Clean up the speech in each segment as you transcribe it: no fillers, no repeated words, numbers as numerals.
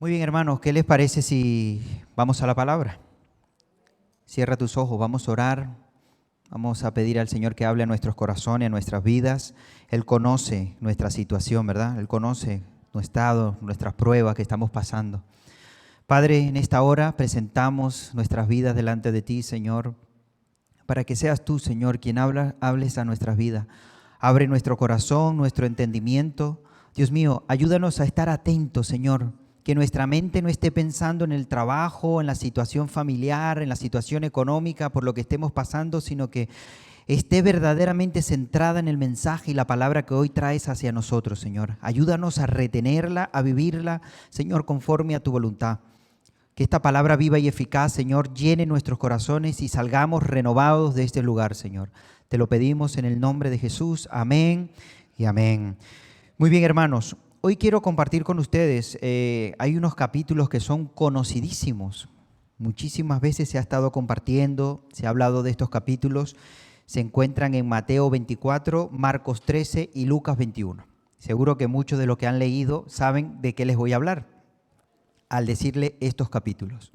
Muy bien, hermanos, ¿qué les parece si vamos a la palabra? Cierra tus ojos, vamos a orar, vamos a pedir al Señor que hable a nuestros corazones, a nuestras vidas. Él conoce nuestra situación, ¿verdad? Él conoce nuestro estado, nuestras pruebas que estamos pasando. Padre, en esta hora presentamos nuestras vidas delante de ti, Señor, para que seas tú, Señor, quien hables a nuestras vidas. Abre nuestro corazón, nuestro entendimiento. Dios mío, ayúdanos a estar atentos, Señor, que nuestra mente no esté pensando en el trabajo, en la situación familiar, en la situación económica, por lo que estemos pasando, sino que esté verdaderamente centrada en el mensaje y la palabra que hoy traes hacia nosotros, Señor. Ayúdanos a retenerla, a vivirla, Señor, conforme a tu voluntad. Que esta palabra viva y eficaz, Señor, llene nuestros corazones y salgamos renovados de este lugar, Señor. Te lo pedimos en el nombre de Jesús. Amén y amén. Muy bien, hermanos. Hoy quiero compartir con ustedes, hay unos capítulos que son conocidísimos. Muchísimas veces se ha estado compartiendo, se ha hablado de estos capítulos. Se encuentran en Mateo 24, Marcos 13 y Lucas 21. Seguro que muchos de los que han leído saben de qué les voy a hablar al decirle estos capítulos.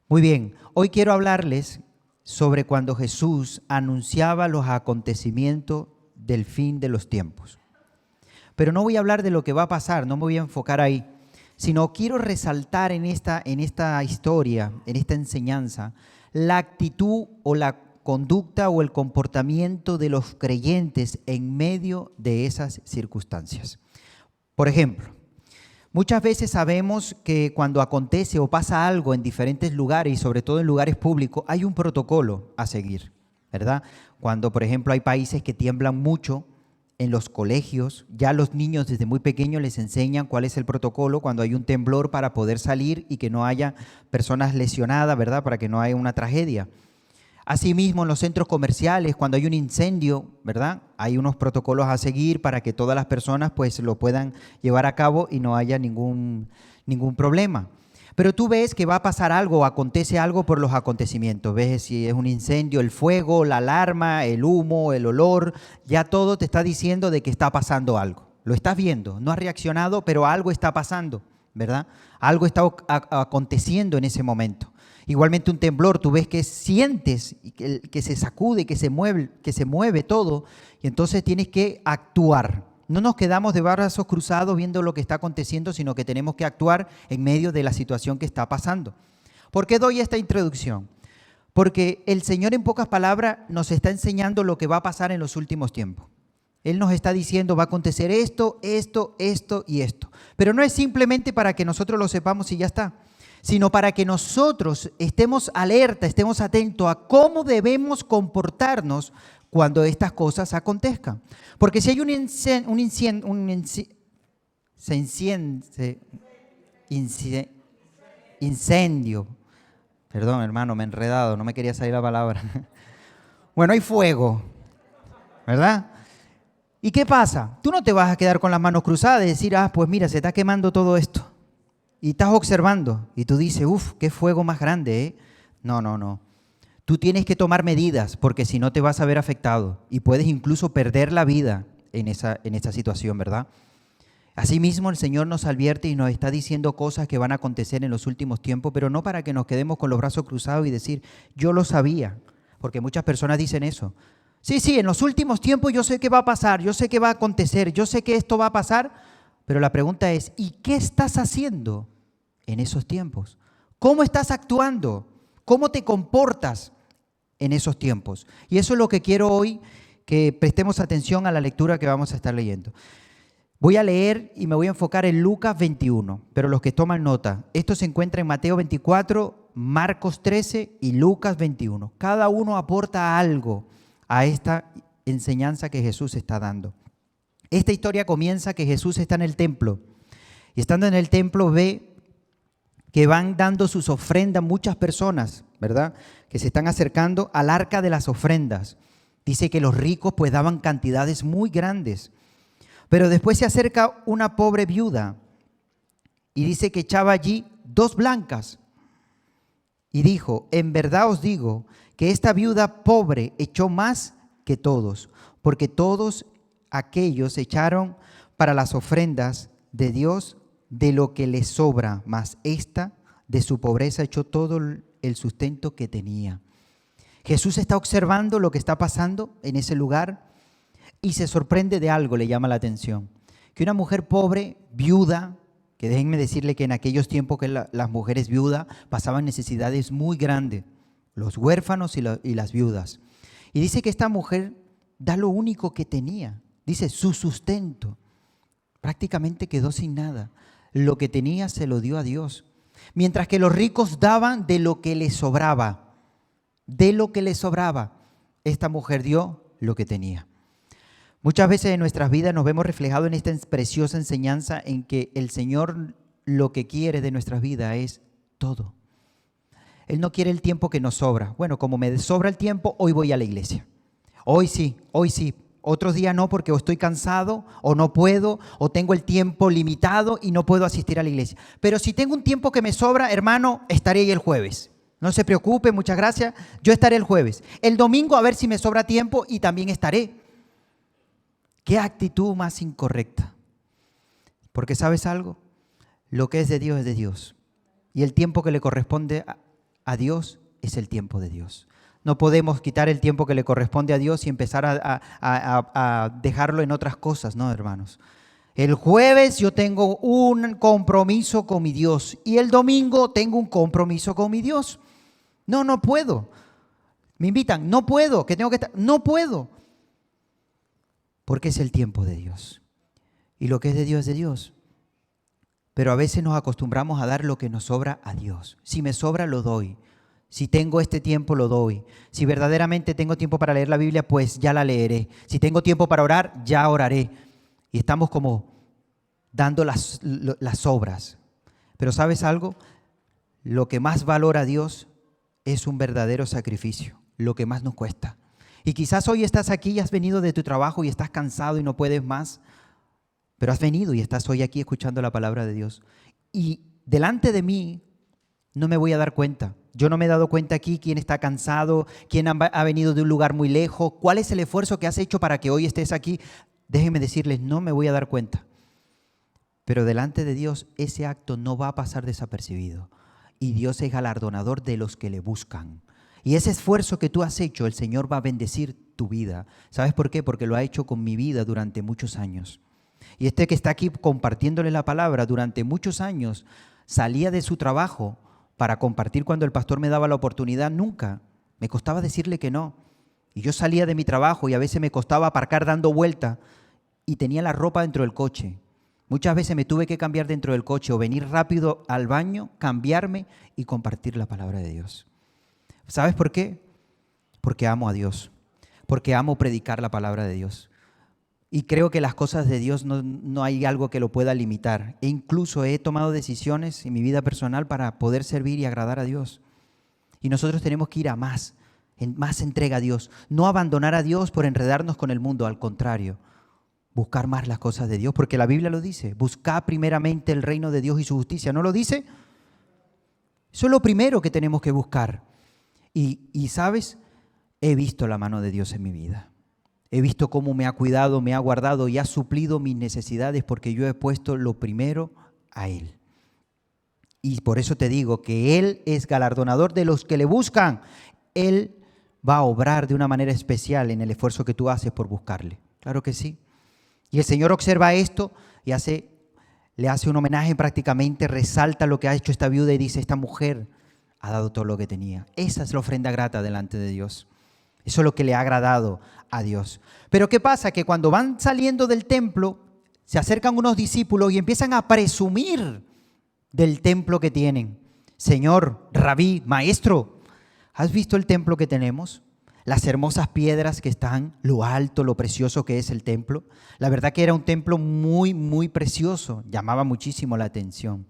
Muy bien, hoy quiero hablarles sobre cuando Jesús anunciaba los acontecimientos del fin de los tiempos. Pero no voy a hablar de lo que va a pasar, no me voy a enfocar ahí, sino quiero resaltar en esta historia, en esta enseñanza, la actitud o la conducta o el comportamiento de los creyentes en medio de esas circunstancias. Por ejemplo, muchas veces sabemos que cuando acontece o pasa algo en diferentes lugares y sobre todo en lugares públicos, hay un protocolo a seguir, ¿verdad? Cuando, por ejemplo, hay países que tiemblan mucho, en los colegios, ya los niños desde muy pequeños les enseñan cuál es el protocolo cuando hay un temblor para poder salir y que no haya personas lesionadas, ¿verdad? Para que no haya una tragedia. Asimismo, en los centros comerciales, cuando hay un incendio, ¿verdad? Hay unos protocolos a seguir para que todas las personas pues lo puedan llevar a cabo y no haya ningún problema. Pero tú ves que va a pasar algo o acontece algo por los acontecimientos. Ves si es un incendio, el fuego, la alarma, el humo, el olor, ya todo te está diciendo de que está pasando algo. Lo estás viendo, no has reaccionado, pero algo está pasando, ¿verdad? Algo está aconteciendo en ese momento. Igualmente un temblor, tú ves que sientes que se sacude, que se mueve todo, y entonces tienes que actuar. No nos quedamos de brazos cruzados viendo lo que está aconteciendo, sino que tenemos que actuar en medio de la situación que está pasando. ¿Por qué doy esta introducción? Porque el Señor, en pocas palabras, nos está enseñando lo que va a pasar en los últimos tiempos. Él nos está diciendo, va a acontecer esto, esto, esto y esto. Pero no es simplemente para que nosotros lo sepamos y ya está, sino para que nosotros estemos alerta, estemos atentos a cómo debemos comportarnos cuando estas cosas acontezcan. Porque si hay un incendio, perdón hermano, me he enredado, no me quería salir la palabra. Bueno, hay fuego, ¿verdad? ¿Y qué pasa? Tú no te vas a quedar con las manos cruzadas y decir, pues mira, se está quemando todo esto. Y estás observando y tú dices, qué fuego más grande, ¿eh? No. Tú tienes que tomar medidas porque si no te vas a ver afectado y puedes incluso perder la vida en esta situación, ¿verdad? Asimismo, el Señor nos advierte y nos está diciendo cosas que van a acontecer en los últimos tiempos, pero no para que nos quedemos con los brazos cruzados y decir, yo lo sabía, porque muchas personas dicen eso. Sí, en los últimos tiempos yo sé qué va a pasar, yo sé qué va a acontecer, yo sé que esto va a pasar, pero la pregunta es, ¿y qué estás haciendo en esos tiempos? ¿Cómo estás actuando? ¿Cómo te comportas en esos tiempos? Y eso es lo que quiero hoy, que prestemos atención a la lectura que vamos a estar leyendo. Voy a leer y me voy a enfocar en Lucas 21, pero los que toman nota, esto se encuentra en Mateo 24, Marcos 13 y Lucas 21. Cada uno aporta algo a esta enseñanza que Jesús está dando. Esta historia comienza que Jesús está en el templo y estando en el templo ve que van dando sus ofrendas muchas personas, ¿verdad? Que se están acercando al arca de las ofrendas. Dice que los ricos pues daban cantidades muy grandes. Pero después se acerca una pobre viuda y dice que echaba allí 2 blancas. Y dijo, en verdad os digo que esta viuda pobre echó más que todos, porque todos aquellos echaron para las ofrendas de Dios de lo que le sobra, mas esta de su pobreza echó todo el sustento que tenía. Jesús está observando lo que está pasando en ese lugar y se sorprende de algo, le llama la atención. Que una mujer pobre, viuda, que déjenme decirle que en aquellos tiempos que las mujeres viudas pasaban necesidades muy grandes, los huérfanos y las viudas. Y dice que esta mujer da lo único que tenía, dice su sustento. Prácticamente quedó sin nada. Lo que tenía se lo dio a Dios. Mientras que los ricos daban de lo que les sobraba. De lo que les sobraba. Esta mujer dio lo que tenía. Muchas veces en nuestras vidas nos vemos reflejados en esta preciosa enseñanza en que el Señor lo que quiere de nuestras vidas es todo. Él no quiere el tiempo que nos sobra. Bueno, como me sobra el tiempo, hoy voy a la iglesia. Hoy sí. Otros días no porque o estoy cansado o no puedo o tengo el tiempo limitado y no puedo asistir a la iglesia. Pero si tengo un tiempo que me sobra, hermano, estaré ahí el jueves. No se preocupe, muchas gracias. Yo estaré el jueves. El domingo a ver si me sobra tiempo y también estaré. ¿Qué actitud más incorrecta? Porque ¿sabes algo? Lo que es de Dios es de Dios. Y el tiempo que le corresponde a Dios es el tiempo de Dios. No podemos quitar el tiempo que le corresponde a Dios y empezar a dejarlo en otras cosas, ¿no, hermanos? El jueves yo tengo un compromiso con mi Dios y el domingo tengo un compromiso con mi Dios. No puedo. Me invitan, no puedo, que tengo que estar, no puedo. Porque es el tiempo de Dios. Y lo que es de Dios es de Dios. Pero a veces nos acostumbramos a dar lo que nos sobra a Dios. Si me sobra, lo doy. Si tengo este tiempo, lo doy. Si verdaderamente tengo tiempo para leer la Biblia, pues ya la leeré. Si tengo tiempo para orar, ya oraré. Y estamos como dando las obras. Pero ¿sabes algo? Lo que más valora Dios es un verdadero sacrificio. Lo que más nos cuesta. Y quizás hoy estás aquí y has venido de tu trabajo y estás cansado y no puedes más. Pero has venido y estás hoy aquí escuchando la palabra de Dios. Y delante de mí no me voy a dar cuenta. Yo no me he dado cuenta aquí quién está cansado, quién ha venido de un lugar muy lejos, cuál es el esfuerzo que has hecho para que hoy estés aquí. Déjenme decirles, no me voy a dar cuenta. Pero delante de Dios ese acto no va a pasar desapercibido. Y Dios es galardonador de los que le buscan. Y ese esfuerzo que tú has hecho, el Señor va a bendecir tu vida. ¿Sabes por qué? Porque lo ha hecho con mi vida durante muchos años. Y este que está aquí compartiéndole la palabra durante muchos años, salía de su trabajo para compartir cuando el pastor me daba la oportunidad, nunca. Me costaba decirle que no. Y yo salía de mi trabajo y a veces me costaba aparcar dando vuelta y tenía la ropa dentro del coche. Muchas veces me tuve que cambiar dentro del coche o venir rápido al baño, cambiarme y compartir la palabra de Dios. ¿Sabes por qué? Porque amo a Dios, porque amo predicar la palabra de Dios. Y creo que las cosas de Dios no hay algo que lo pueda limitar. E incluso he tomado decisiones en mi vida personal para poder servir y agradar a Dios. Y nosotros tenemos que ir a más entrega a Dios. No abandonar a Dios por enredarnos con el mundo, al contrario. Buscar más las cosas de Dios, porque la Biblia lo dice. Buscar primeramente el reino de Dios y su justicia. ¿No lo dice? Eso es lo primero que tenemos que buscar. Y ¿sabes? He visto la mano de Dios en mi vida. He visto cómo me ha cuidado, me ha guardado y ha suplido mis necesidades porque yo he puesto lo primero a Él. Y por eso te digo que Él es galardonador de los que le buscan. Él va a obrar de una manera especial en el esfuerzo que tú haces por buscarle. Claro que sí. Y el Señor observa esto y le hace un homenaje prácticamente, resalta lo que ha hecho esta viuda y dice, esta mujer ha dado todo lo que tenía. Esa es la ofrenda grata delante de Dios. Eso es lo que le ha agradado a Dios. Pero ¿qué pasa? Que cuando van saliendo del templo, se acercan unos discípulos y empiezan a presumir del templo que tienen. Señor, rabí, maestro, ¿has visto el templo que tenemos? Las hermosas piedras que están, lo alto, lo precioso que es el templo. La verdad que era un templo muy, muy precioso. Llamaba muchísimo la atención.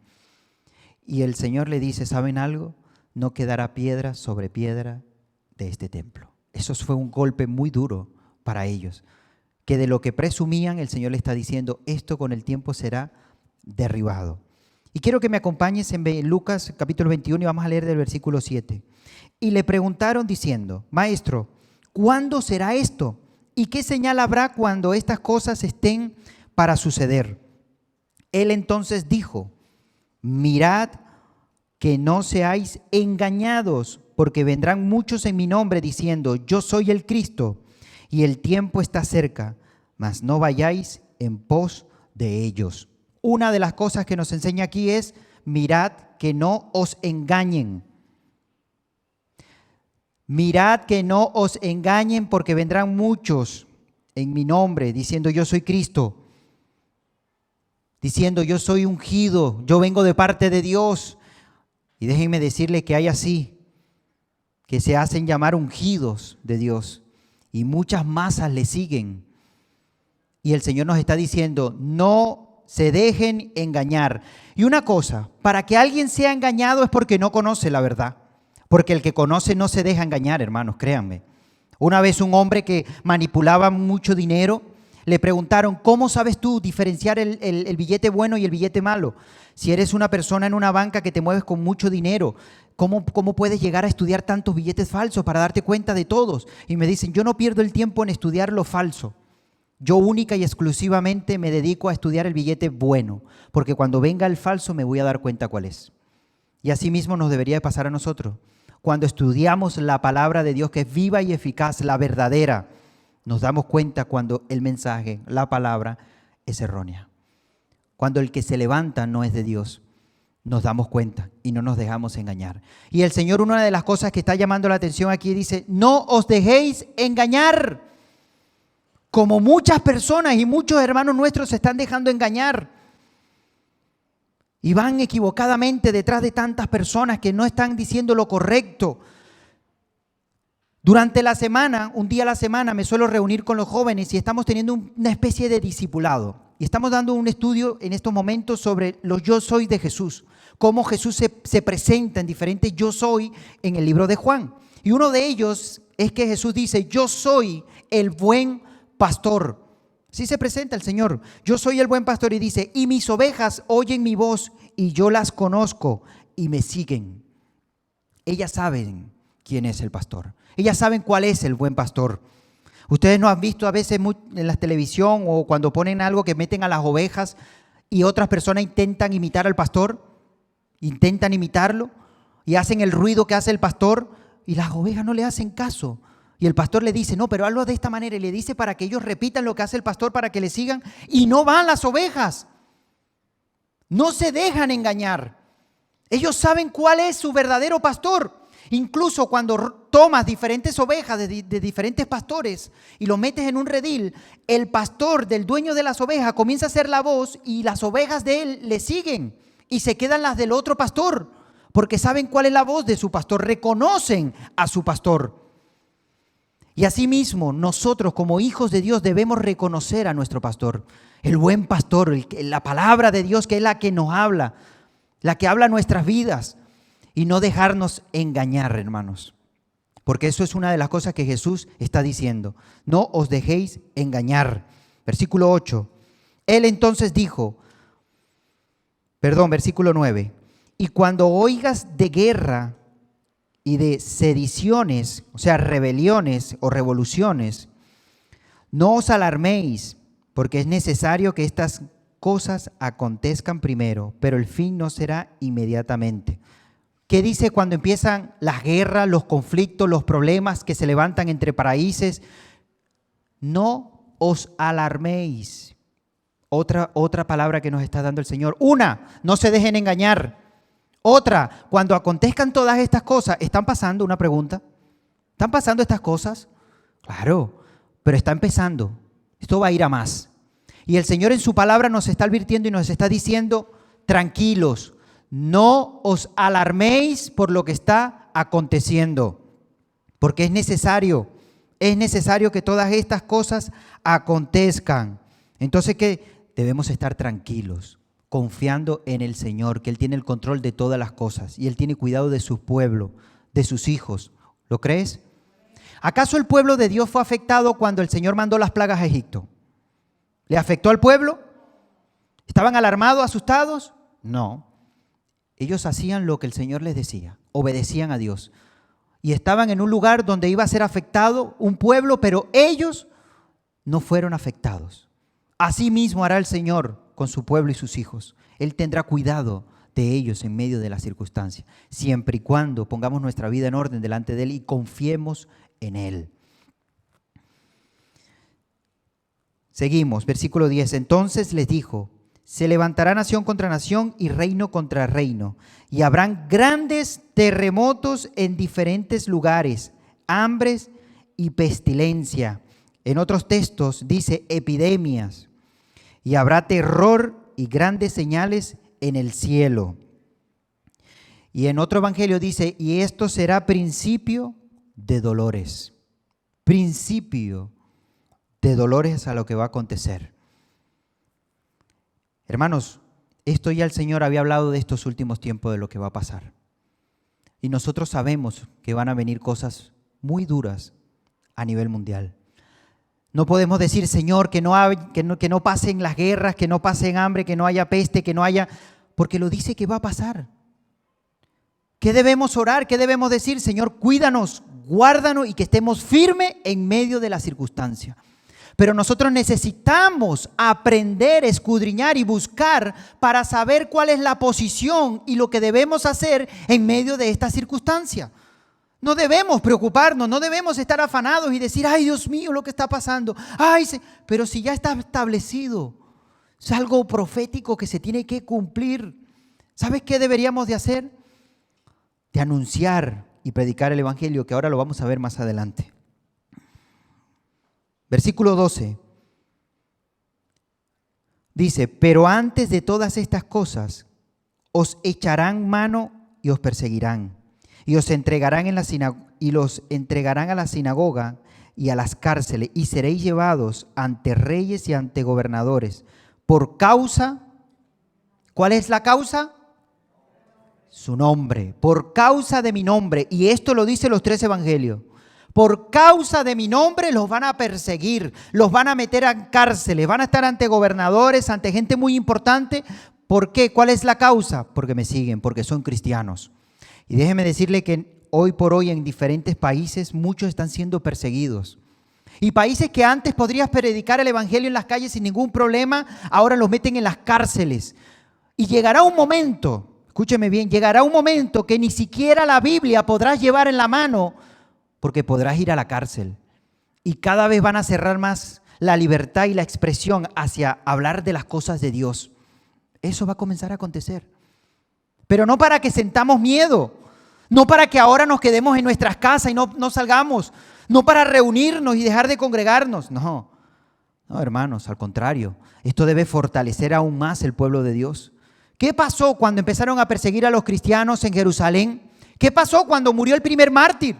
Y el Señor le dice, ¿saben algo? No quedará piedra sobre piedra de este templo. Eso fue un golpe muy duro para ellos, que de lo que presumían el Señor le está diciendo, esto con el tiempo será derribado. Y quiero que me acompañes en Lucas capítulo 21 y vamos a leer del versículo 7. Y le preguntaron diciendo, Maestro, ¿cuándo será esto? ¿Y qué señal habrá cuando estas cosas estén para suceder? Él entonces dijo: mirad que no seáis engañados, porque vendrán muchos en mi nombre diciendo: yo soy el Cristo, y el tiempo está cerca, mas no vayáis en pos de ellos. Una de las cosas que nos enseña aquí es: mirad que no os engañen. Mirad que no os engañen, porque vendrán muchos en mi nombre diciendo: yo soy Cristo, diciendo: yo soy ungido, yo vengo de parte de Dios. Y déjenme decirle que hay así, que se hacen llamar ungidos de Dios, y muchas masas le siguen. Y el Señor nos está diciendo: no se dejen engañar. Y una cosa, para que alguien sea engañado es porque no conoce la verdad. Porque el que conoce no se deja engañar, hermanos, créanme. Una vez un hombre que manipulaba mucho dinero, le preguntaron: ¿cómo sabes tú diferenciar el billete bueno y el billete malo? Si eres una persona en una banca que te mueves con mucho dinero, ¿cómo puedes llegar a estudiar tantos billetes falsos para darte cuenta de todos? Y me dicen: yo no pierdo el tiempo en estudiar lo falso. Yo única y exclusivamente me dedico a estudiar el billete bueno, porque cuando venga el falso me voy a dar cuenta cuál es. Y así mismo nos debería de pasar a nosotros. Cuando estudiamos la palabra de Dios, que es viva y eficaz, la verdadera, nos damos cuenta cuando el mensaje, la palabra, es errónea. Cuando el que se levanta no es de Dios, nos damos cuenta y no nos dejamos engañar. Y el Señor, una de las cosas que está llamando la atención aquí, dice: no os dejéis engañar, como muchas personas y muchos hermanos nuestros se están dejando engañar. Y van equivocadamente detrás de tantas personas que no están diciendo lo correcto. Durante la semana, un día a la semana, me suelo reunir con los jóvenes y estamos teniendo una especie de discipulado. Y estamos dando un estudio en estos momentos sobre los yo soy de Jesús. Cómo Jesús se presenta en diferentes yo soy en el libro de Juan. Y uno de ellos es que Jesús dice: yo soy el buen pastor. Así se presenta el Señor: yo soy el buen pastor, y dice: y mis ovejas oyen mi voz, y yo las conozco y me siguen. Ellas saben quién es el pastor. Ellas saben cuál es el buen pastor. Ustedes no han visto a veces en la televisión o cuando ponen algo que meten a las ovejas y otras personas intentan imitar al pastor, intentan imitarlo y hacen el ruido que hace el pastor y las ovejas no le hacen caso. Y el pastor le dice: no, pero hazlo de esta manera. Y le dice para que ellos repitan lo que hace el pastor para que le sigan. Y no van las ovejas. No se dejan engañar. Ellos saben cuál es su verdadero pastor. Incluso cuando tomas diferentes ovejas de diferentes pastores y lo metes en un redil, el pastor del dueño de las ovejas comienza a hacer la voz y las ovejas de él le siguen. Y se quedan las del otro pastor, porque saben cuál es la voz de su pastor. Reconocen a su pastor. Y asimismo, nosotros como hijos de Dios debemos reconocer a nuestro pastor, el buen pastor, la palabra de Dios, que es la que nos habla, la que habla nuestras vidas, y no dejarnos engañar, hermanos. Porque eso es una de las cosas que Jesús está diciendo: no os dejéis engañar. Versículo 8. Él entonces dijo, versículo 9, y cuando oigas de guerra y de sediciones, o sea, rebeliones o revoluciones, no os alarméis, porque es necesario que estas cosas acontezcan primero, pero el fin no será inmediatamente. ¿Qué dice cuando empiezan las guerras, los conflictos, los problemas que se levantan entre países? No os alarméis. Otra palabra que nos está dando el Señor. Una, no se dejen engañar. Otra, cuando acontezcan todas estas cosas, ¿están pasando? Una pregunta. ¿Están pasando estas cosas? Claro, pero está empezando. Esto va a ir a más. Y el Señor en su palabra nos está advirtiendo y nos está diciendo: tranquilos, no os alarméis por lo que está aconteciendo, porque es necesario que todas estas cosas acontezcan. Entonces, ¿qué? Debemos estar tranquilos, confiando en el Señor, que Él tiene el control de todas las cosas y Él tiene cuidado de su pueblo, de sus hijos. ¿Lo crees? ¿Acaso el pueblo de Dios fue afectado cuando el Señor mandó las plagas a Egipto? ¿Le afectó al pueblo? ¿Estaban alarmados, asustados? No. Ellos hacían lo que el Señor les decía, obedecían a Dios. Y estaban en un lugar donde iba a ser afectado un pueblo, pero ellos no fueron afectados. Así mismo hará el Señor con su pueblo y sus hijos. Él tendrá cuidado de ellos en medio de las circunstancias, siempre y cuando pongamos nuestra vida en orden delante de Él y confiemos en Él. Seguimos, versículo 10. Entonces les dijo: se levantará nación contra nación y reino contra reino, y habrán grandes terremotos en diferentes lugares, hambres y pestilencia. En otros textos dice epidemias, y habrá terror y grandes señales en el cielo. Y en otro evangelio dice: y esto será principio de dolores. Principio de dolores a lo que va a acontecer. Hermanos, esto ya el Señor había hablado de estos últimos tiempos, de lo que va a pasar. Y nosotros sabemos que van a venir cosas muy duras a nivel mundial. No podemos decir, Señor, que no pasen las guerras, que no pasen hambre, que no haya peste, que no haya... Porque lo dice que va a pasar. ¿Qué debemos orar? ¿Qué debemos decir? Señor, cuídanos, guárdanos y que estemos firmes en medio de la circunstancia. Pero nosotros necesitamos aprender, escudriñar y buscar para saber cuál es la posición y lo que debemos hacer en medio de esta circunstancia. No debemos preocuparnos, no debemos estar afanados y decir, ay Dios mío, lo que está pasando. Pero si ya está establecido, es algo profético que se tiene que cumplir. ¿Sabes qué deberíamos de hacer? De anunciar y predicar el evangelio, que ahora lo vamos a ver más adelante. Versículo 12 dice: pero antes de todas estas cosas os echarán mano y os perseguirán, y os entregarán los entregarán a la sinagoga y a las cárceles, y seréis llevados ante reyes y ante gobernadores por causa. ¿Cuál es la causa? Su nombre, por causa de mi nombre. Y esto lo dicen los 3 evangelios. Por causa de mi nombre los van a perseguir, los van a meter en cárceles, van a estar ante gobernadores, ante gente muy importante. ¿Por qué? ¿Cuál es la causa? Porque me siguen, porque son cristianos. Y déjeme decirle que hoy por hoy en diferentes países muchos están siendo perseguidos. Y países que antes podrías predicar el evangelio en las calles sin ningún problema, ahora los meten en las cárceles. Y llegará un momento, escúcheme bien, llegará un momento que ni siquiera la Biblia podrás llevar en la mano, porque podrás ir a la cárcel. Y cada vez van a cerrar más la libertad y la expresión hacia hablar de las cosas de Dios. Eso va a comenzar a acontecer. Pero no para que sentamos miedo, no para que ahora nos quedemos en nuestras casas y no salgamos, no para reunirnos y dejar de congregarnos. No, hermanos, al contrario, esto debe fortalecer aún más el pueblo de Dios. ¿Qué pasó cuando empezaron a perseguir a los cristianos en Jerusalén? ¿Qué pasó cuando murió el primer mártir?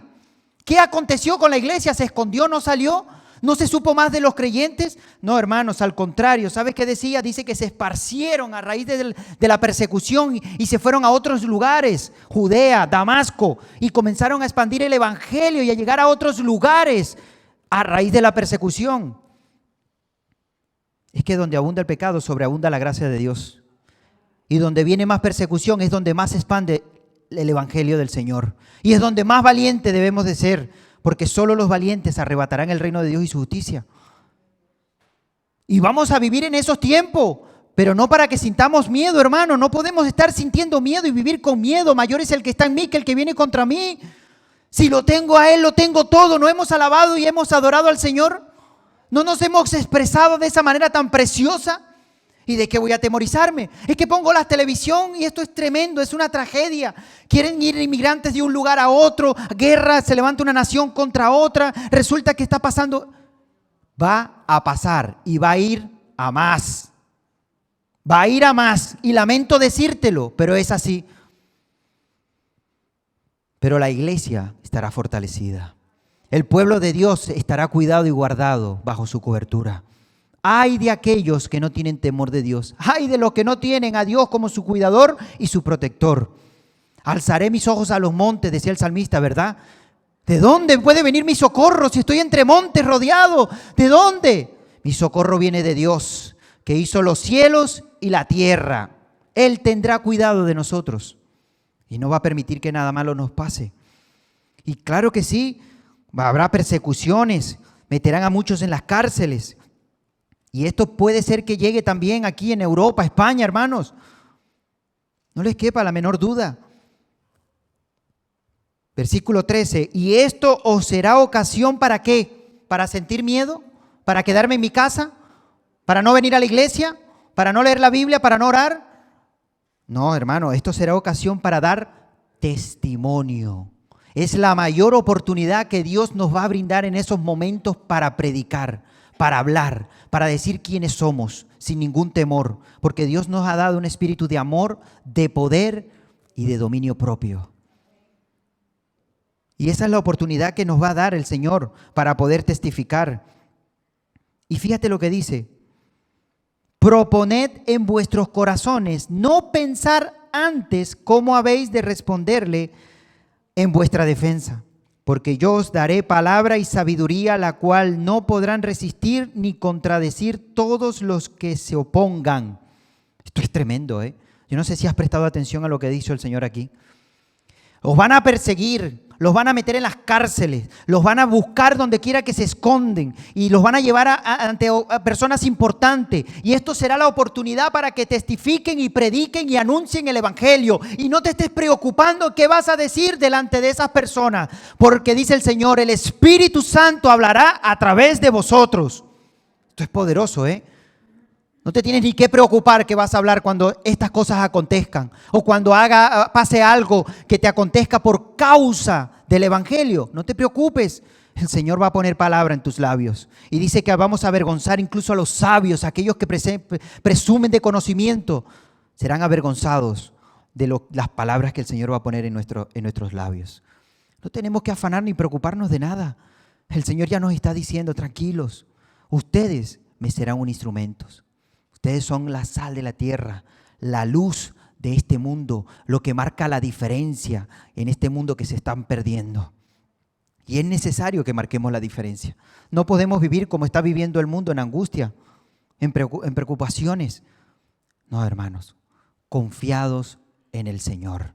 ¿Qué aconteció con la iglesia? ¿Se escondió? ¿No salió? ¿No se supo más de los creyentes? No, hermanos, al contrario. ¿Sabes qué decía? Dice que se esparcieron a raíz de la persecución y se fueron a otros lugares, Judea, Damasco, y comenzaron a expandir el evangelio y a llegar a otros lugares a raíz de la persecución. Es que donde abunda el pecado, sobreabunda la gracia de Dios. Y donde viene más persecución es donde más se expande el evangelio del Señor. Y es donde más valiente debemos de ser, porque solo los valientes arrebatarán el reino de Dios y su justicia. Y vamos a vivir en esos tiempos, pero no para que sintamos miedo, hermano. No podemos estar sintiendo miedo y vivir con miedo. Mayor es el que está en mí que el que viene contra mí. Si lo tengo a Él, lo tengo todo. ¿No hemos alabado y hemos adorado al Señor? ¿No nos hemos expresado de esa manera tan preciosa? ¿Y de qué voy a atemorizarme? Es que pongo la televisión y esto es tremendo, es una tragedia. Quieren ir inmigrantes de un lugar a otro, guerra, se levanta una nación contra otra, resulta que está pasando. Va a pasar y va a ir a más. Va a ir a más y lamento decírtelo, pero es así. Pero la iglesia estará fortalecida. El pueblo de Dios estará cuidado y guardado bajo su cobertura. Ay de aquellos que no tienen temor de Dios. Ay de los que no tienen a Dios como su cuidador y su protector. Alzaré mis ojos a los montes, decía el salmista, ¿verdad? ¿De dónde puede venir mi socorro si estoy entre montes rodeado? ¿De dónde? Mi socorro viene de Dios, que hizo los cielos y la tierra. Él tendrá cuidado de nosotros y no va a permitir que nada malo nos pase. Y claro que sí, habrá persecuciones, meterán a muchos en las cárceles. Y esto puede ser que llegue también aquí en Europa, España, hermanos. No les quepa la menor duda. Versículo 13. ¿Y esto os será ocasión para qué? ¿Para sentir miedo? ¿Para quedarme en mi casa? ¿Para no venir a la iglesia? ¿Para no leer la Biblia? ¿Para no orar? No, hermano, esto será ocasión para dar testimonio. Es la mayor oportunidad que Dios nos va a brindar en esos momentos para predicar, para hablar, para decir quiénes somos, sin ningún temor. Porque Dios nos ha dado un espíritu de amor, de poder y de dominio propio. Y esa es la oportunidad que nos va a dar el Señor para poder testificar. Y fíjate lo que dice. Proponed en vuestros corazones no pensar antes cómo habéis de responderle en vuestra defensa, porque yo os daré palabra y sabiduría, la cual no podrán resistir ni contradecir todos los que se opongan. Esto es tremendo, ¿eh? Yo no sé si has prestado atención a lo que dice el Señor aquí. Os van a perseguir, los van a meter en las cárceles, los van a buscar donde quiera que se esconden y los van a llevar ante personas importantes. Y esto será la oportunidad para que testifiquen y prediquen y anuncien el Evangelio. Y no te estés preocupando qué vas a decir delante de esas personas, porque dice el Señor, el Espíritu Santo hablará a través de vosotros. Esto es poderoso, ¿eh? No te tienes ni que preocupar que vas a hablar cuando estas cosas acontezcan o cuando pase algo que te acontezca por causa del Evangelio. No te preocupes, el Señor va a poner palabra en tus labios. Y dice que vamos a avergonzar incluso a los sabios, aquellos que presumen de conocimiento. Serán avergonzados de las palabras que el Señor va a poner en nuestros labios. No tenemos que afanar ni preocuparnos de nada. El Señor ya nos está diciendo, tranquilos, ustedes me serán un instrumento. Ustedes son la sal de la tierra, la luz de este mundo, lo que marca la diferencia en este mundo que se están perdiendo. Y es necesario que marquemos la diferencia. No podemos vivir como está viviendo el mundo, en angustia, en preocupaciones. No, hermanos, confiados en el Señor.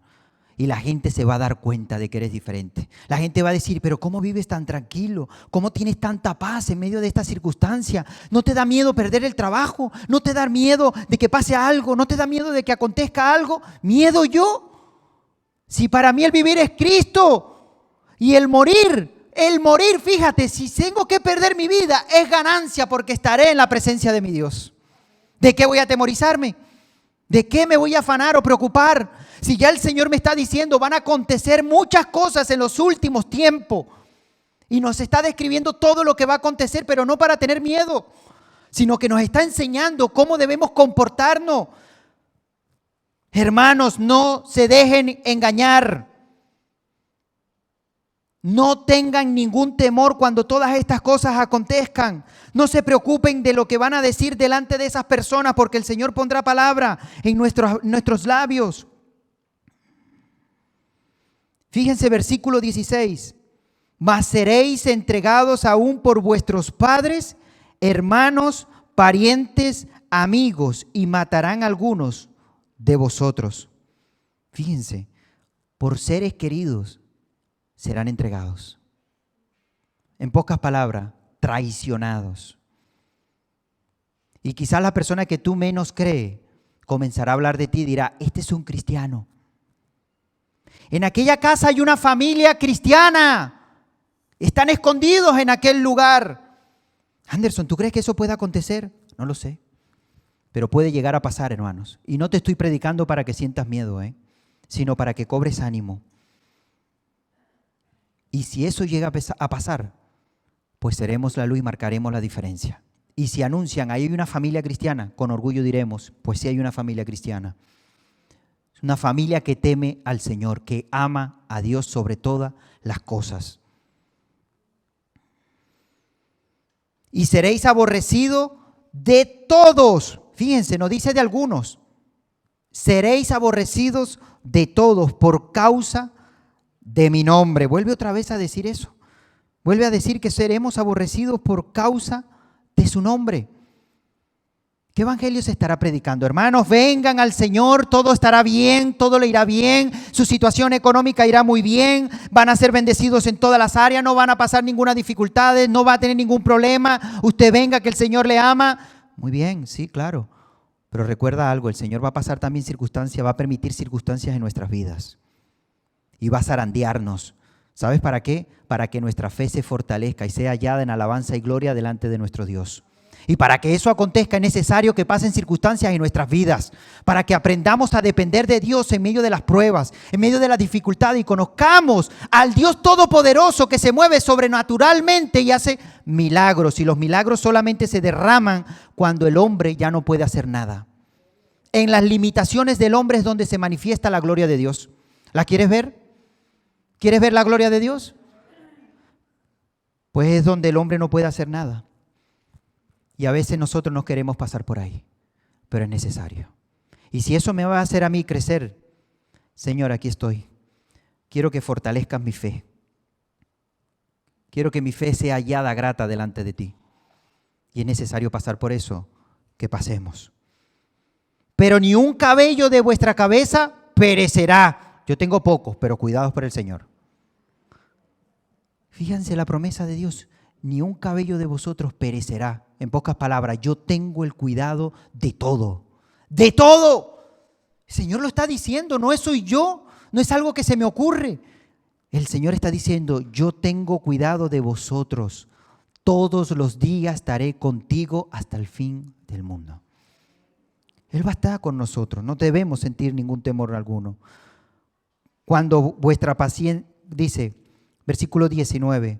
Y la gente se va a dar cuenta de que eres diferente. La gente va a decir, pero ¿cómo vives tan tranquilo? ¿Cómo tienes tanta paz en medio de esta circunstancia? ¿No te da miedo perder el trabajo? ¿No te da miedo de que pase algo? ¿No te da miedo de que acontezca algo? ¿Miedo yo? Si para mí el vivir es Cristo y el morir, fíjate, si tengo que perder mi vida es ganancia porque estaré en la presencia de mi Dios. ¿De qué voy a atemorizarme? ¿De qué me voy a afanar o preocupar? Si ya el Señor me está diciendo, van a acontecer muchas cosas en los últimos tiempos. Y nos está describiendo todo lo que va a acontecer, pero no para tener miedo, sino que nos está enseñando cómo debemos comportarnos. Hermanos, no se dejen engañar. No tengan ningún temor cuando todas estas cosas acontezcan. No se preocupen de lo que van a decir delante de esas personas, porque el Señor pondrá palabra en nuestros labios. Fíjense versículo 16. Mas seréis entregados aún por vuestros padres, hermanos, parientes, amigos, y matarán a algunos de vosotros. Fíjense, por seres queridos serán entregados. En pocas palabras, traicionados. Y quizás la persona que tú menos crees comenzará a hablar de ti y dirá, este es un cristiano. En aquella casa hay una familia cristiana. Están escondidos en aquel lugar. Anderson, ¿tú crees que eso puede acontecer? No lo sé. Pero puede llegar a pasar, hermanos. Y no te estoy predicando para que sientas miedo, sino para que cobres ánimo. Y si eso llega a pasar, pues seremos la luz y marcaremos la diferencia. Y si anuncian, ahí hay una familia cristiana, con orgullo diremos, pues sí hay una familia cristiana. Es una familia que teme al Señor, que ama a Dios sobre todas las cosas. Y seréis aborrecidos de todos. Fíjense, no dice de algunos. Seréis aborrecidos de todos por causa de mi nombre. Vuelve otra vez a decir eso. Vuelve a decir que seremos aborrecidos por causa de su nombre. ¿Qué evangelio se estará predicando? Hermanos, vengan al Señor, todo estará bien, todo le irá bien, su situación económica irá muy bien, van a ser bendecidos en todas las áreas, no van a pasar ninguna dificultad, no va a tener ningún problema. Usted venga, que el Señor le ama. Muy bien, sí, claro. Pero recuerda algo, el Señor va a pasar también circunstancias, va a permitir circunstancias en nuestras vidas. Y va a zarandearnos. ¿Sabes para qué? Para que nuestra fe se fortalezca y sea hallada en alabanza y gloria delante de nuestro Dios. Y para que eso acontezca es necesario que pasen circunstancias en nuestras vidas, para que aprendamos a depender de Dios en medio de las pruebas, en medio de las dificultades y conozcamos al Dios Todopoderoso que se mueve sobrenaturalmente y hace milagros. Y los milagros solamente se derraman cuando el hombre ya no puede hacer nada. En las limitaciones del hombre es donde se manifiesta la gloria de Dios. ¿La quieres ver? ¿Quieres ver la gloria de Dios? Pues es donde el hombre no puede hacer nada. Y a veces nosotros no queremos pasar por ahí, pero es necesario. Y si eso me va a hacer a mí crecer, Señor, aquí estoy. Quiero que fortalezcas mi fe. Quiero que mi fe sea hallada grata delante de ti. Y es necesario pasar por eso, que pasemos. Pero ni un cabello de vuestra cabeza perecerá. Yo tengo pocos, pero cuidados por el Señor. Fíjense la promesa de Dios. Ni un cabello de vosotros perecerá. En pocas palabras, yo tengo el cuidado de todo. ¡De todo! El Señor lo está diciendo, no soy yo, no es algo que se me ocurre. El Señor está diciendo, yo tengo cuidado de vosotros. Todos los días estaré contigo hasta el fin del mundo. Él va a estar con nosotros, no debemos sentir ningún temor alguno. Cuando vuestra paciencia, dice, versículo 19,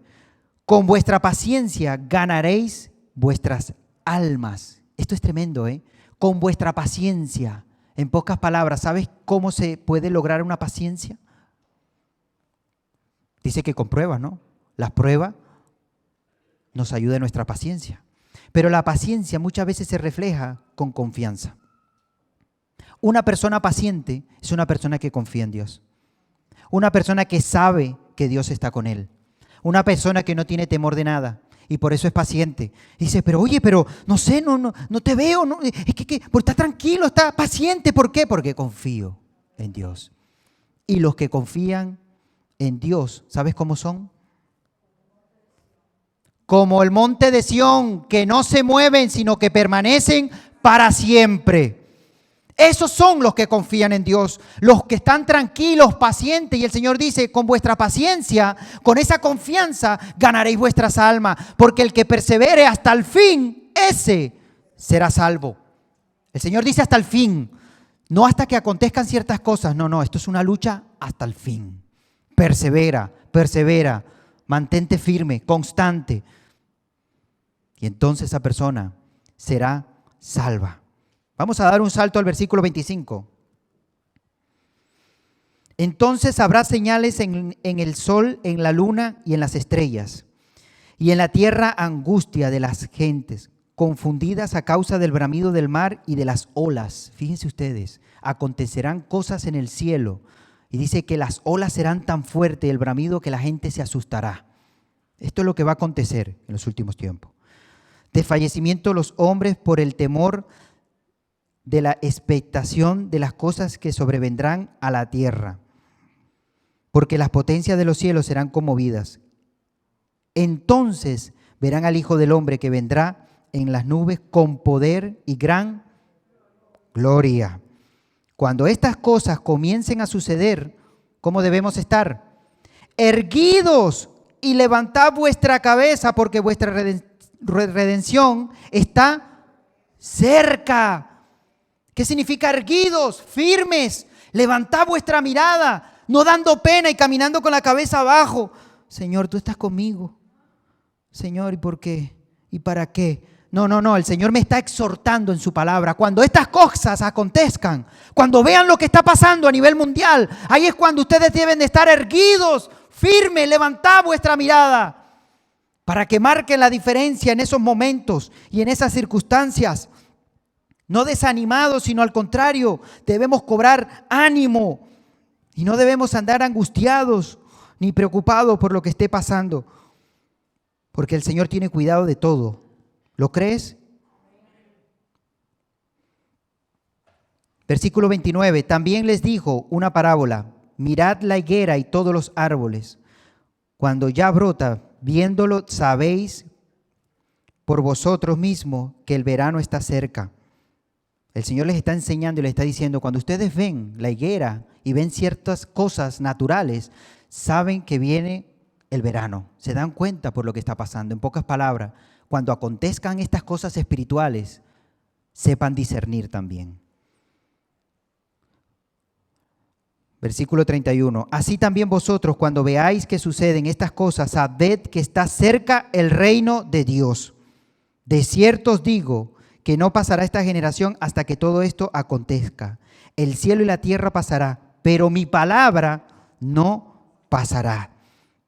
con vuestra paciencia ganaréis vuestras almas. Esto es tremendo, ¿eh? Con vuestra paciencia. En pocas palabras, ¿sabes cómo se puede lograr una paciencia? Dice que con pruebas, ¿no? Las pruebas nos ayudan en nuestra paciencia. Pero la paciencia muchas veces se refleja con confianza. Una persona paciente es una persona que confía en Dios. Una persona que sabe que Dios está con él. Una persona que no tiene temor de nada y por eso es paciente. Dice, pero oye, pero no sé, no te veo, no, es que está tranquilo, está paciente. ¿Por qué? Porque confío en Dios. Y los que confían en Dios, ¿sabes cómo son? Como el monte de Sión, que no se mueven, sino que permanecen para siempre. Esos son los que confían en Dios, los que están tranquilos, pacientes. Y el Señor dice, con vuestra paciencia, con esa confianza, ganaréis vuestras almas. Porque el que persevere hasta el fin, ese será salvo. El Señor dice hasta el fin, no hasta que acontezcan ciertas cosas. No, esto es una lucha hasta el fin. Persevera, mantente firme, constante. Y entonces esa persona será salva. Vamos a dar un salto al versículo 25. Entonces habrá señales en el sol, en la luna y en las estrellas. Y en la tierra angustia de las gentes, confundidas a causa del bramido del mar y de las olas. Fíjense ustedes, acontecerán cosas en el cielo. Y dice que las olas serán tan fuertes, el bramido, que la gente se asustará. Esto es lo que va a acontecer en los últimos tiempos. Desfallecimiento de los hombres por el temor de la expectación de las cosas que sobrevendrán a la tierra, porque las potencias de los cielos serán conmovidas. Entonces verán al Hijo del Hombre que vendrá en las nubes con poder y gran gloria. Cuando estas cosas comiencen a suceder, ¿cómo debemos estar? Erguidos y levantad vuestra cabeza, porque vuestra redención está cerca. ¿Qué significa erguidos, firmes? Levantad vuestra mirada, no dando pena y caminando con la cabeza abajo. Señor, tú estás conmigo. Señor, ¿y por qué? ¿Y para qué? No, el Señor me está exhortando en su palabra. Cuando estas cosas acontezcan, cuando vean lo que está pasando a nivel mundial, ahí es cuando ustedes deben de estar erguidos, firmes, levantad vuestra mirada, para que marquen la diferencia en esos momentos y en esas circunstancias. No desanimados, sino al contrario, debemos cobrar ánimo y no debemos andar angustiados ni preocupados por lo que esté pasando, porque el Señor tiene cuidado de todo. ¿Lo crees? Versículo 29, también les dijo una parábola: mirad la higuera y todos los árboles. Cuando ya brota, viéndolo, sabéis por vosotros mismos que el verano está cerca. El Señor les está enseñando y les está diciendo, cuando ustedes ven la higuera y ven ciertas cosas naturales, saben que viene el verano. Se dan cuenta por lo que está pasando. En pocas palabras, cuando acontezcan estas cosas espirituales, sepan discernir también. Versículo 31. Así también vosotros, cuando veáis que suceden estas cosas, sabed que está cerca el reino de Dios. De cierto os digo que no pasará esta generación hasta que todo esto acontezca. El cielo y la tierra pasará, pero mi palabra no pasará.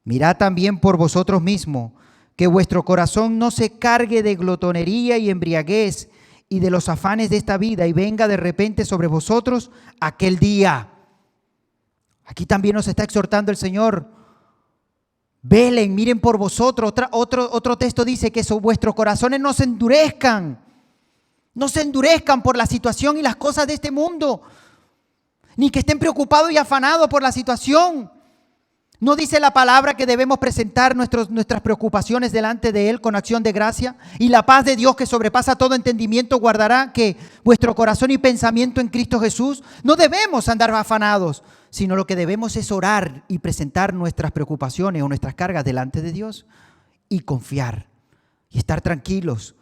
Mirad también por vosotros mismos, que vuestro corazón no se cargue de glotonería y embriaguez y de los afanes de esta vida, y venga de repente sobre vosotros aquel día. Aquí también nos está exhortando el Señor. Velen, miren por vosotros. Otro texto dice que vuestros corazones no se endurezcan. No se endurezcan por la situación y las cosas de este mundo. Ni que estén preocupados y afanados por la situación. ¿No dice la palabra que debemos presentar nuestras preocupaciones delante de Él con acción de gracia? Y la paz de Dios que sobrepasa todo entendimiento guardará que vuestro corazón y pensamiento en Cristo Jesús. No debemos andar afanados, sino lo que debemos es orar y presentar nuestras preocupaciones o nuestras cargas delante de Dios y confiar y estar tranquilos.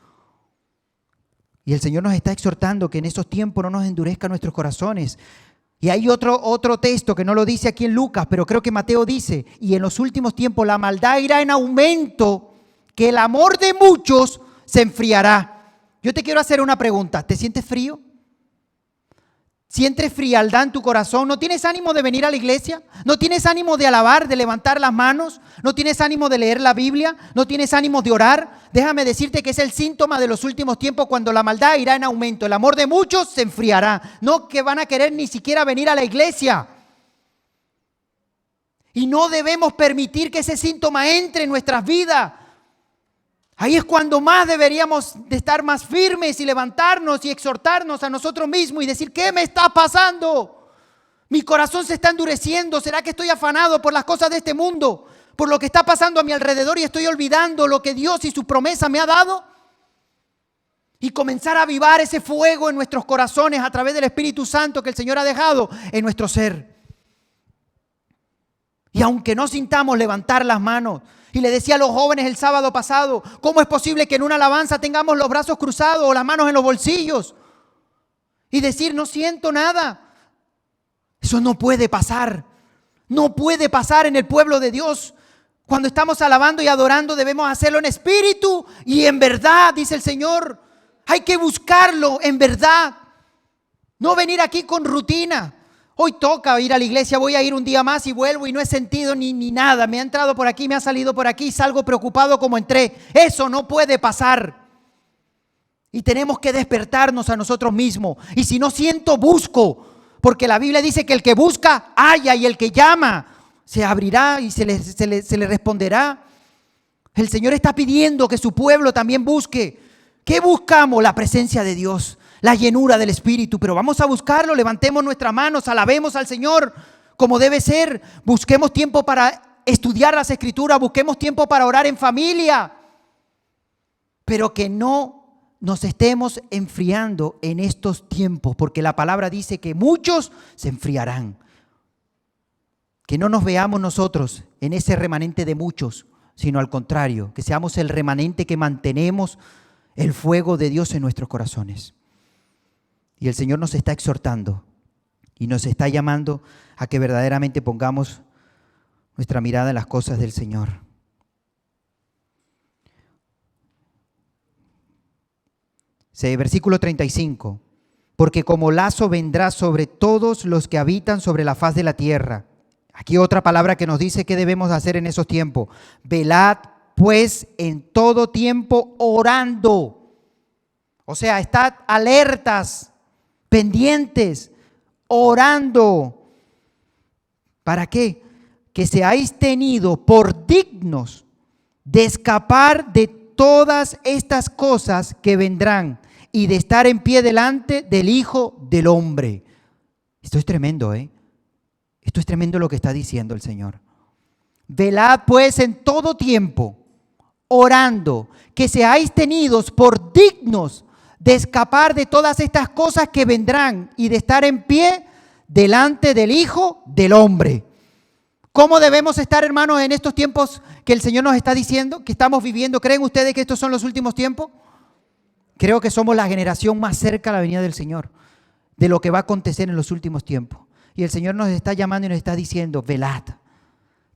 Y el Señor nos está exhortando que en esos tiempos no nos endurezcan nuestros corazones. Y hay otro texto que no lo dice aquí en Lucas, pero creo que Mateo dice, y en los últimos tiempos la maldad irá en aumento, que el amor de muchos se enfriará. Yo te quiero hacer una pregunta, ¿te sientes frío? ¿Sientes frialdad en tu corazón? ¿No tienes ánimo de venir a la iglesia? ¿No tienes ánimo de alabar, de levantar las manos? ¿No tienes ánimo de leer la Biblia? ¿No tienes ánimo de orar? Déjame decirte que es el síntoma de los últimos tiempos cuando la maldad irá en aumento. El amor de muchos se enfriará. No que van a querer ni siquiera venir a la iglesia. Y no debemos permitir que ese síntoma entre en nuestras vidas. Ahí es cuando más deberíamos de estar más firmes y levantarnos y exhortarnos a nosotros mismos y decir, ¿qué me está pasando? Mi corazón se está endureciendo. ¿Será que estoy afanado por las cosas de este mundo? ¿Por lo que está pasando a mi alrededor y estoy olvidando lo que Dios y su promesa me ha dado? Y comenzar a avivar ese fuego en nuestros corazones a través del Espíritu Santo que el Señor ha dejado en nuestro ser. Y aunque no sintamos levantar las manos, y le decía a los jóvenes el sábado pasado, ¿cómo es posible que en una alabanza tengamos los brazos cruzados o las manos en los bolsillos? Y decir, no siento nada. Eso no puede pasar. No puede pasar en el pueblo de Dios. Cuando estamos alabando y adorando debemos hacerlo en espíritu y en verdad, dice el Señor. Hay que buscarlo en verdad. No venir aquí con rutina. Hoy toca ir a la iglesia, voy a ir un día más y vuelvo y no he sentido ni nada. Me ha entrado por aquí, me ha salido por aquí y salgo preocupado como entré. Eso no puede pasar. Y tenemos que despertarnos a nosotros mismos. Y si no siento, busco. Porque la Biblia dice que el que busca, halla, y el que llama, se abrirá y se le responderá. El Señor está pidiendo que su pueblo también busque. ¿Qué buscamos? La presencia de Dios. La llenura del Espíritu, pero vamos a buscarlo, levantemos nuestras manos, alabemos al Señor como debe ser, busquemos tiempo para estudiar las Escrituras, busquemos tiempo para orar en familia, pero que no nos estemos enfriando en estos tiempos, porque la palabra dice que muchos se enfriarán. Que no nos veamos nosotros en ese remanente de muchos, sino al contrario, que seamos el remanente que mantenemos el fuego de Dios en nuestros corazones. Y el Señor nos está exhortando y nos está llamando a que verdaderamente pongamos nuestra mirada en las cosas del Señor. Versículo 35. Porque como lazo vendrá sobre todos los que habitan sobre la faz de la tierra. Aquí otra palabra que nos dice qué debemos hacer en esos tiempos. Velad pues en todo tiempo orando. O sea, estad alertas, pendientes, orando. ¿Para qué? Que seáis tenidos por dignos de escapar de todas estas cosas que vendrán y de estar en pie delante del Hijo del Hombre. Esto es tremendo, ¿eh? Esto es tremendo lo que está diciendo el Señor. Velad pues en todo tiempo, orando, que seáis tenidos por dignos de escapar de todas estas cosas que vendrán y de estar en pie delante del Hijo del Hombre. ¿Cómo debemos estar, hermanos, en estos tiempos que el Señor nos está diciendo, que estamos viviendo? ¿Creen ustedes que estos son los últimos tiempos? Creo que somos la generación más cerca a la venida del Señor, de lo que va a acontecer en los últimos tiempos. Y el Señor nos está llamando y nos está diciendo, velad.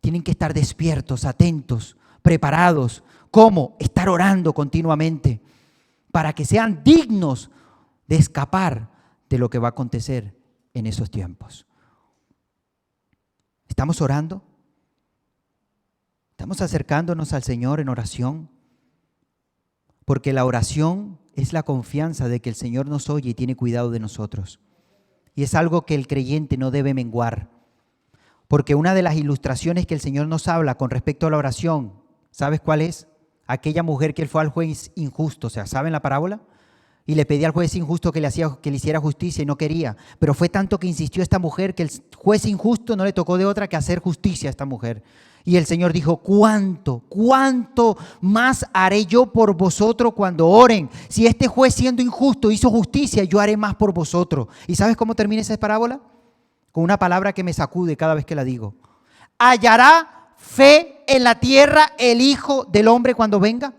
Tienen que estar despiertos, atentos, preparados. ¿Cómo? Estar orando continuamente para que sean dignos de escapar de lo que va a acontecer en esos tiempos. ¿Estamos orando? ¿Estamos acercándonos al Señor en oración? Porque la oración es la confianza de que el Señor nos oye y tiene cuidado de nosotros. Y es algo que el creyente no debe menguar. Porque una de las ilustraciones que el Señor nos habla con respecto a la oración, ¿sabes cuál es? Aquella mujer que él fue al juez injusto, o sea, ¿saben la parábola? Y le pedía al juez injusto que le hiciera justicia y no quería. Pero fue tanto que insistió esta mujer que el juez injusto no le tocó de otra que hacer justicia a esta mujer. Y el Señor dijo, ¿cuánto más haré yo por vosotros cuando oren? Si este juez siendo injusto hizo justicia, yo haré más por vosotros. ¿Y sabes cómo termina esa parábola? Con una palabra que me sacude cada vez que la digo. ¿Hallará fe en la tierra el Hijo del Hombre cuando venga?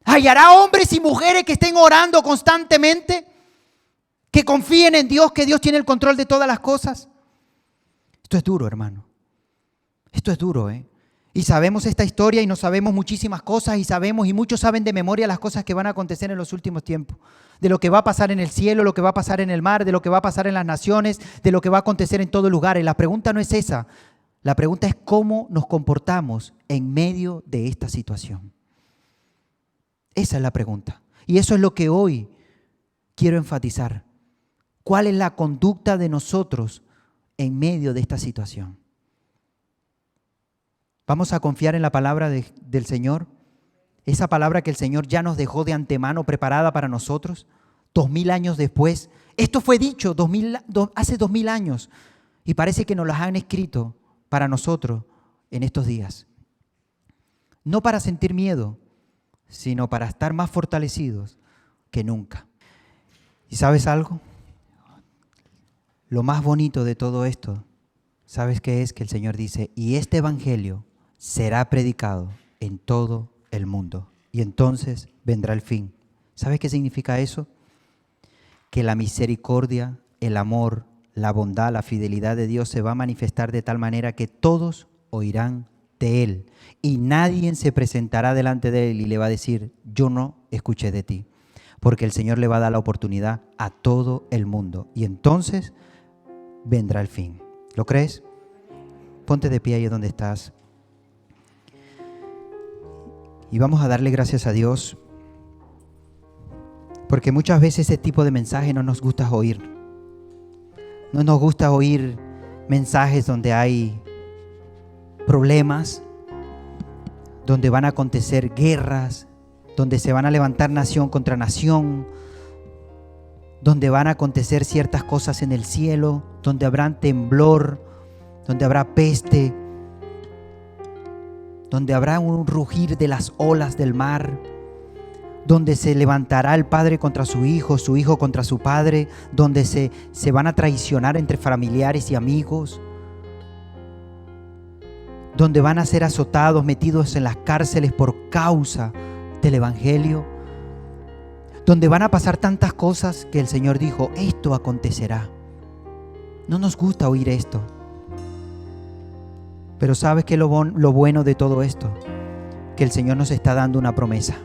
¿Hallará hombres y mujeres que estén orando constantemente? ¿Que confíen en Dios, que Dios tiene el control de todas las cosas? Esto es duro, hermano. Esto es duro, ¿eh? Y sabemos esta historia y no sabemos muchísimas cosas y muchos saben de memoria las cosas que van a acontecer en los últimos tiempos. De lo que va a pasar en el cielo, lo que va a pasar en el mar, de lo que va a pasar en las naciones, de lo que va a acontecer en todo lugar. Y la pregunta no es esa. La pregunta es cómo nos comportamos en medio de esta situación. Esa es la pregunta. Y eso es lo que hoy quiero enfatizar. ¿Cuál es la conducta de nosotros en medio de esta situación? ¿Vamos a confiar en la palabra del Señor? Esa palabra que el Señor ya nos dejó de antemano preparada para nosotros, 2000 años después. Esto fue dicho hace 2000 años y parece que nos las han escrito para nosotros en estos días. No para sentir miedo, sino para estar más fortalecidos que nunca. ¿Y sabes algo? Lo más bonito de todo esto, ¿sabes qué es? Que el Señor dice, y este evangelio será predicado en todo el mundo, y entonces vendrá el fin. ¿Sabes qué significa eso? Que la misericordia, el amor, la bondad, la fidelidad de Dios se va a manifestar de tal manera que todos oirán de Él, y nadie se presentará delante de Él y le va a decir, yo no escuché de ti, porque el Señor le va a dar la oportunidad a todo el mundo, y entonces vendrá el fin. ¿Lo crees? Ponte de pie ahí donde estás. Y vamos a darle gracias a Dios, porque muchas veces ese tipo de mensaje no nos gusta oír. No nos gusta oír mensajes donde hay problemas, donde van a acontecer guerras, donde se van a levantar nación contra nación, donde van a acontecer ciertas cosas en el cielo, donde habrá temblor, donde habrá peste, donde habrá un rugir de las olas del mar, donde se levantará el padre contra su hijo contra su padre, donde se van a traicionar entre familiares y amigos, donde van a ser azotados, metidos en las cárceles por causa del evangelio, donde van a pasar tantas cosas que el Señor dijo, esto acontecerá. No nos gusta oír esto. Pero ¿sabes qué es lo bueno de todo esto? Que el Señor nos está dando una promesa.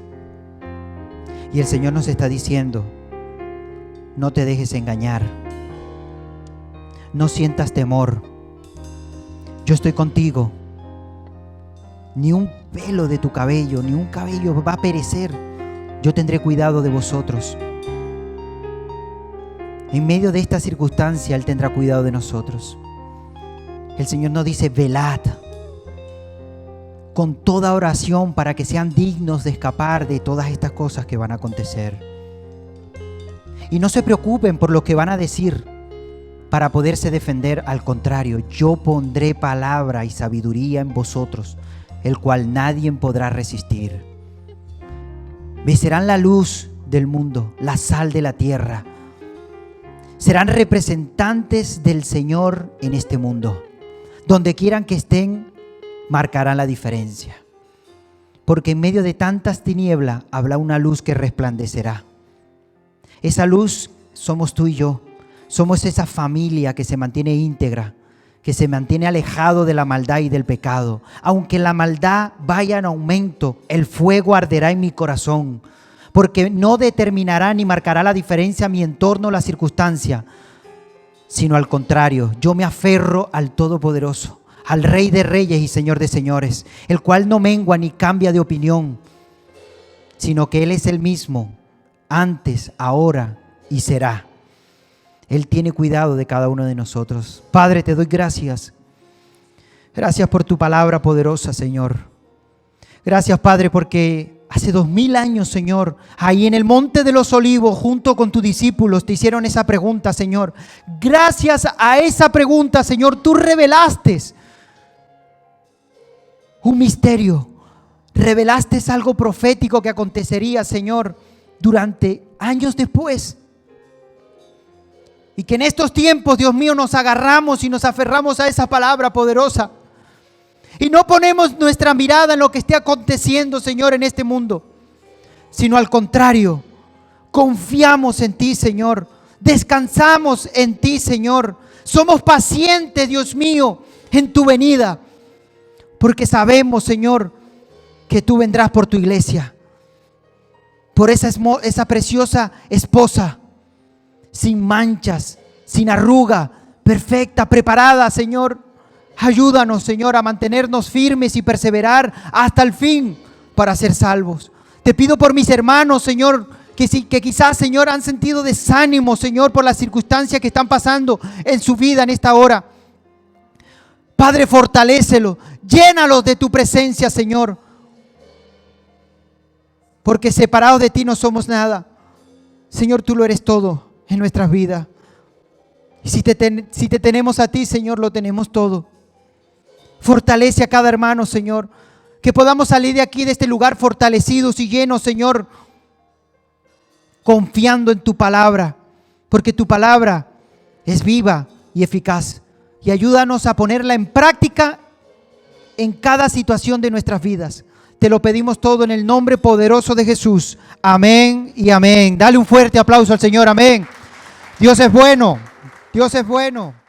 Y el Señor nos está diciendo, no te dejes engañar. No sientas temor. Yo estoy contigo. Ni un pelo de tu cabello, ni un cabello va a perecer. Yo tendré cuidado de vosotros. En medio de esta circunstancia, Él tendrá cuidado de nosotros. El Señor nos dice, velad con toda oración para que sean dignos de escapar de todas estas cosas que van a acontecer. Y no se preocupen por lo que van a decir para poderse defender. Al contrario, yo pondré palabra y sabiduría en vosotros el cual nadie podrá resistir. Serán la luz del mundo, la sal de la tierra. Serán representantes del Señor en este mundo. Donde quieran que estén, marcarán la diferencia. Porque en medio de tantas tinieblas habrá una luz que resplandecerá. Esa luz somos tú y yo. Somos esa familia que se mantiene íntegra, que se mantiene alejado de la maldad y del pecado. Aunque la maldad vaya en aumento, el fuego arderá en mi corazón, porque no determinará ni marcará la diferencia mi entorno, la circunstancia, sino al contrario, yo me aferro al Todopoderoso, al Rey de Reyes y Señor de Señores, el cual no mengua ni cambia de opinión, sino que Él es el mismo, antes, ahora y será. Él tiene cuidado de cada uno de nosotros. Padre, te doy gracias. Gracias por tu palabra poderosa, Señor. Gracias, Padre, porque hace 2000 años, Señor, ahí en el Monte de los Olivos, junto con tus discípulos, te hicieron esa pregunta, Señor. Gracias a esa pregunta, Señor, tú revelaste un misterio. Revelaste algo profético que acontecería, Señor, durante años después. Y que en estos tiempos, Dios mío, nos agarramos y nos aferramos a esa palabra poderosa. Y no ponemos nuestra mirada en lo que esté aconteciendo, Señor, en este mundo, sino al contrario, confiamos en ti, Señor. Descansamos en ti, Señor. Somos pacientes, Dios mío, en tu venida, porque sabemos, Señor, que tú vendrás por tu iglesia, por esa preciosa esposa, sin manchas, sin arruga, perfecta, preparada, Señor. Ayúdanos, Señor, a mantenernos firmes y perseverar hasta el fin para ser salvos. Te pido por mis hermanos, Señor, que quizás, Señor, han sentido desánimo, Señor, por las circunstancias que están pasando en su vida en esta hora. Padre, fortalécelo, llénalos de tu presencia, Señor, porque separados de ti no somos nada. Señor, tú lo eres todo en nuestras vidas. Y si te tenemos a ti, Señor, lo tenemos todo. Fortalece a cada hermano, Señor, que podamos salir de aquí, de este lugar, fortalecidos y llenos, Señor, confiando en tu palabra, porque tu palabra es viva y eficaz. Y ayúdanos a ponerla en práctica en cada situación de nuestras vidas. Te lo pedimos todo en el nombre poderoso de Jesús. Amén y amén. Dale un fuerte aplauso al Señor. Amén. Dios es bueno. Dios es bueno.